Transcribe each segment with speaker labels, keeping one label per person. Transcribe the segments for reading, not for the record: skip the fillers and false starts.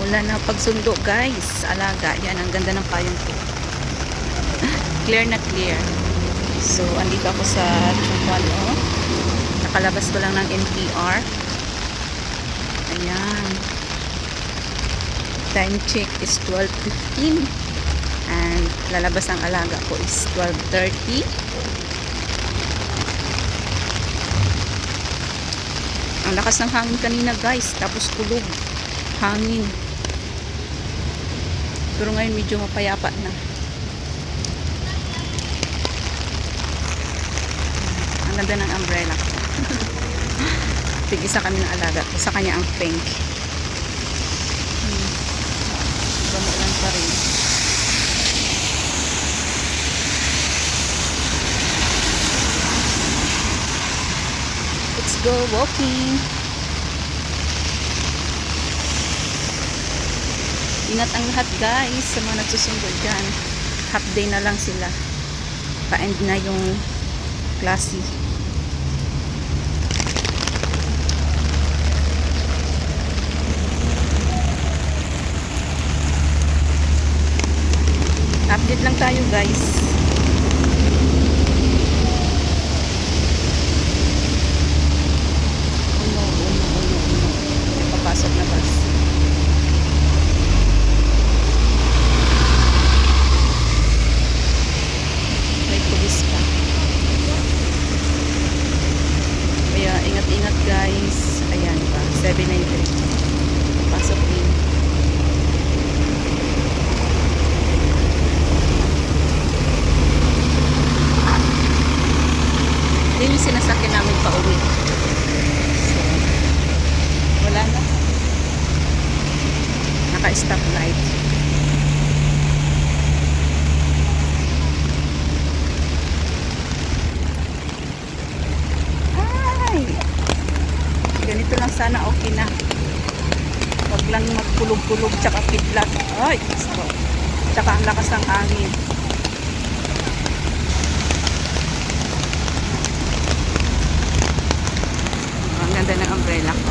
Speaker 1: Maulan na pagsundo guys. Alaga. Yan, ang ganda ng payong ko. Clear na clear. So, andito ako sa Chumpuano. Nakalabas ko lang ng NPR. Ayan. Time check is 12:15. And lalabas ang alaga ko is 12:30. Ang lakas ng hangin kanina guys. Tapos kulog. Hangin. Pero ngayon medyo mapayapa na. Ang ganda ng umbrella ko. Tig-isa kami ng alaga ko. Sa kanya ang pink. Gamulan pa rin. Let's go walking. Ingat ang lahat guys sa mga nagsusundo dyan. Half day na lang sila. Pa-end na yung klase. Update lang tayo guys. May papasok na bus. May pulis pa. Kaya ingat-ingat guys. Ayan pa. 793. Pasok din. Yung sinasakyan namin pa uwi. So, wala na. Naka-stop light. Ay! Ganito lang sana okay na. Huwag lang magkulog-kulog tsaka pidlat. Ay! So, tsaka ang lakas ng hangin. Ganda ng umbrella ko.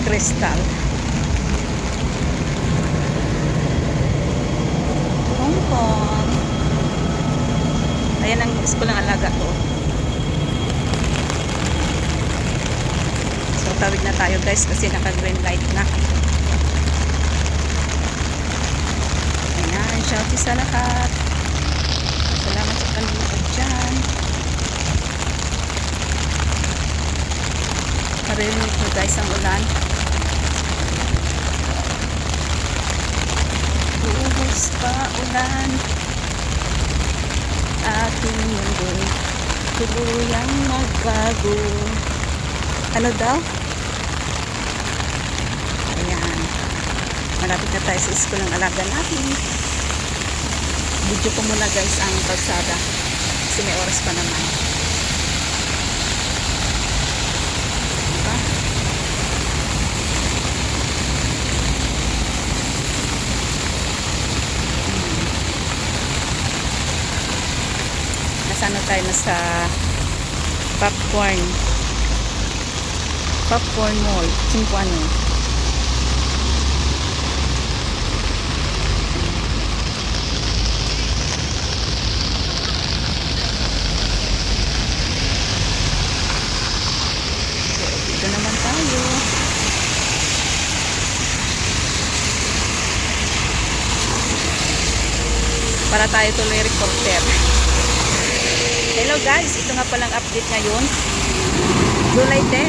Speaker 1: Crystal. Hong Kong. Ayan ang school ng alaga ko. So, tawid na tayo guys kasi naka-green light na. Ayan, shouty sa lahat. Salamat sa panonood dyan. Marinig nyo guys ang ulan. Buhos pa ulan. Ating mundo tuluyang magbago. Ano daw? Ayan. Malapit na tayo sa school ng alaga natin. Video ko muna guys ang kalsada. Kasi may oras pa naman. Ano tayo na sa popcorn mall Chumpuano. So, dito naman tayo. Para tayo tuloy reporter. Hello guys, ito nga palang update ngayon. July 10,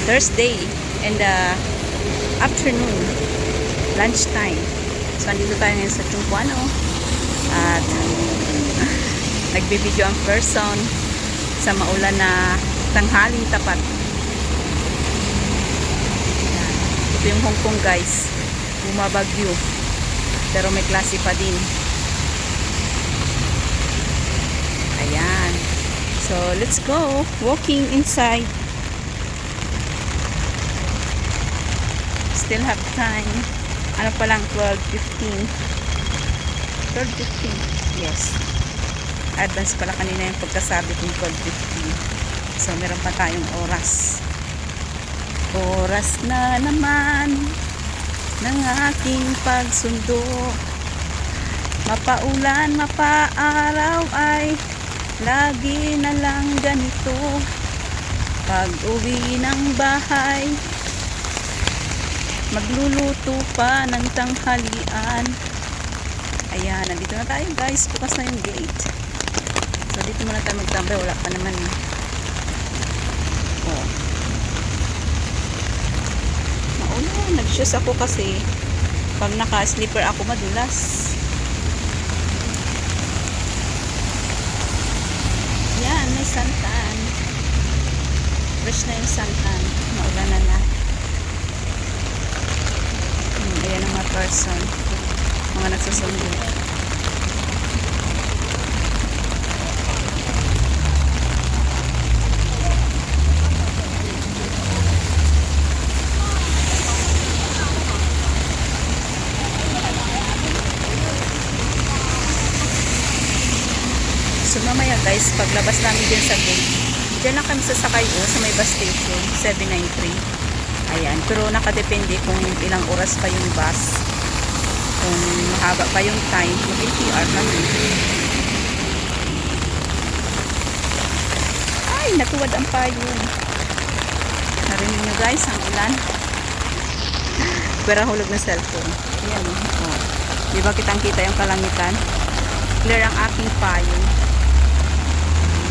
Speaker 1: Thursday, and afternoon, lunchtime. So, andito tayo ngayon sa Chumpuano. At nagbibideo ang person sa maulan na tanghaling tapat. Ito yung Hong Kong guys. Bumabagyo. Pero may klase pa din. Ayan. So, let's go. Walking inside. Still have time. Ano pa lang, 12:15. 12:15. Yes. Advance pala kanina yung pagkasabi kong 12:15. So, meron pa tayong oras. Oras na naman ng aking pagsundo. Mapaulan, mapaaraw ay lagi na lang ganito. Pag uwi ng bahay, magluluto pa ng tanghalian. Ayan, nandito na tayo guys. Bukas na yung gate. So dito muna tayo magtambay. Wala pa naman. Oh. Maulan. Nag-shoes ako kasi pag naka-slipper ako madulas. Yan, may santan. Fresh na yung santan. Maulan na. Ayan ang mga person. Mga nagsusundo. So mamaya guys, paglabas namin din sa gate, dyan lang kami sasakay sa may bus station, 793. Ayan, pero nakadepende kung ilang oras pa yung bus. Kung mahaba pa yung time, mag-LTR kami. Ay, natuwad ang payong. Narinig nyo guys, ang ulan. Pero hulog na cellphone. Ayan, oh. Diba kitang-kita yung kalangitan? Clear ang aking payong.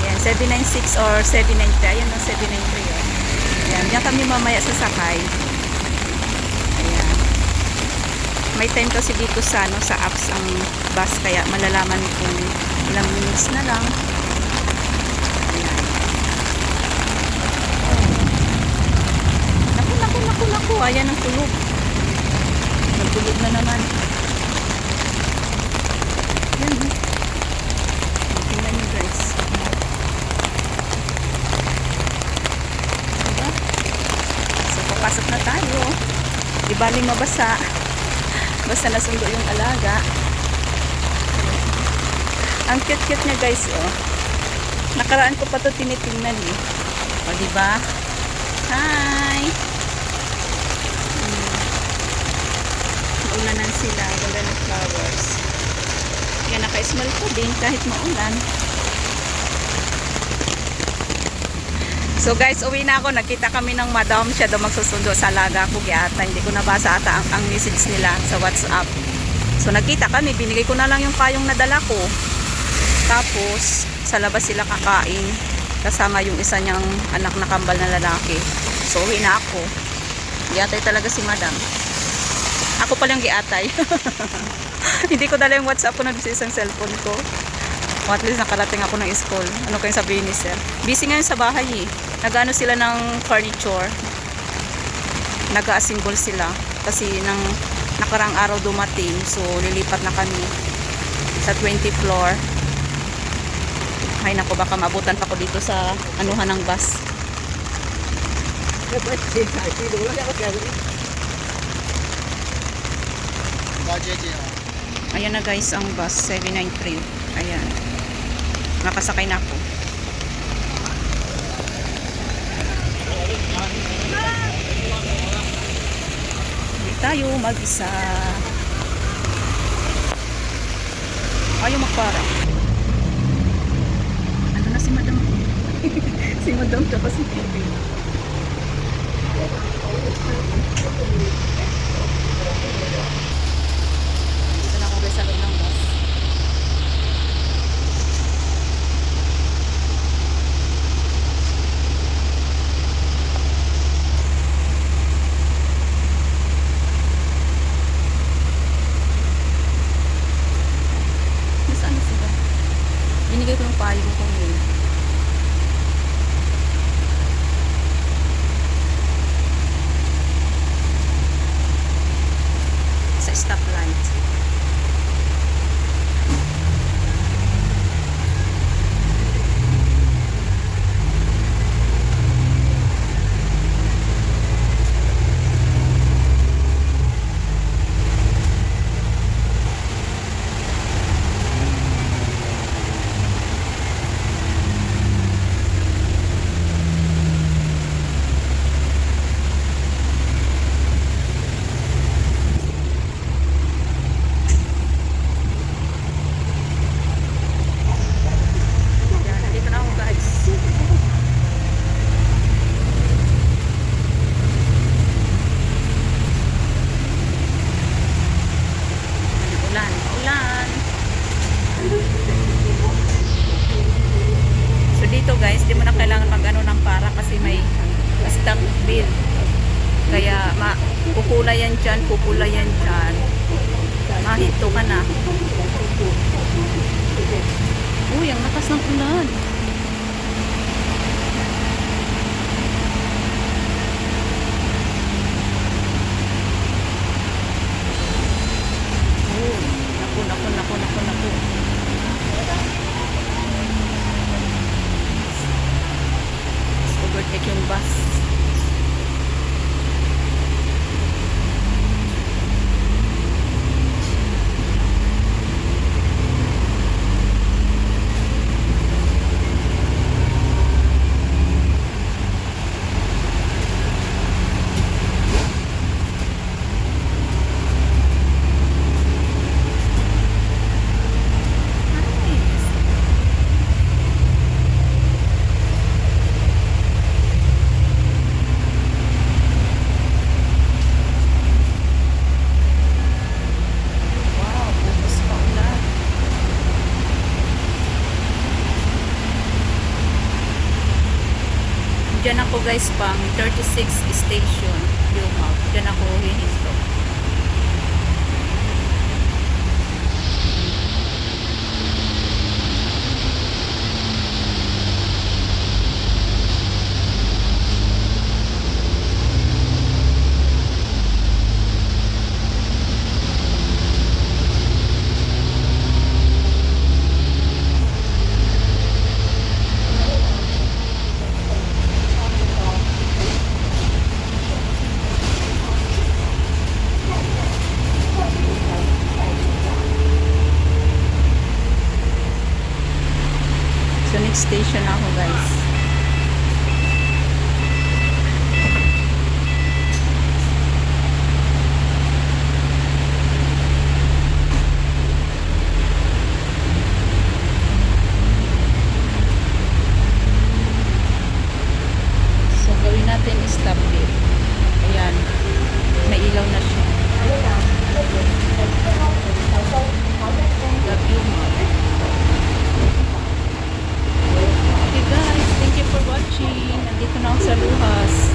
Speaker 1: Ayan, 796 or 793. Ayan, no, 793 yun. Ayan, diyan kami mamaya sasakay. Ayan. May time kasi dito sa, no, sa apps ang bus, kaya malalaman kung ilang minutes na lang. Ayan. Naku. Ayan ang tulog. Nagtulog na naman. Ayan, no. Tingnan nyo guys. Diba? So, papasok na tayo. Di baling mabasa. Basta nasundo yung alaga. Ang cute-cute niya guys, oh. Nakaraan ko pa to tinitingnan eh. O, diba? Hi! Maulanan sila. Ganda ng flowers. Yan, naka-small ko din kahit maulan. So guys, uwi na ako. Nakita kami ng madam. Siya daw magsusundo sa alaga ko. Kaya ata, hindi ko nabasa ata ang message nila sa WhatsApp. So nakita kami. Binigay ko na lang yung payong nadala ko. Tapos, sa labas sila kakain. Kasama yung isa niyang anak na kambal na lalaki. So uwi na ako. Giatay talaga si madam. Ako palang giatay. Hindi ko dala yung WhatsApp ko na sa isang cellphone ko. O at least nakarating ako ng school. Ano kayong sabihin ni sir? Busy ngayon sa bahay eh. Nag-ano sila ng furniture. Nag-assemble sila. Kasi nang nakarang araw dumating. So lilipat na kami sa 20th floor. Ay nako, baka maabutan pa ko dito sa anuhan ng bus. Ayan na guys ang bus 793. Ayan. Nakasakay na ako. Hindi tayo mag-isa. Ayaw magpara. Ano na si madam? Si madam tsaka si Pipi. Dito na ako guys sa loob ng bus. Binigay ko yung payong ko ngayon. tank bill. Kaya pupula yan dyan, pupula yan dyan. Mahinto ka na. Uy, ang lakas ng ulan. Oh, naku. Overtake yung bus. Diyan ako guys pang 36 station Lumaw. Diyan ako hihinto. So next station na ako guys. So gawin natin stop it. Ayan. May ilaw na siya. Love you, mom. Okay guys, thank you for watching. Nandito na ako sa Luhas.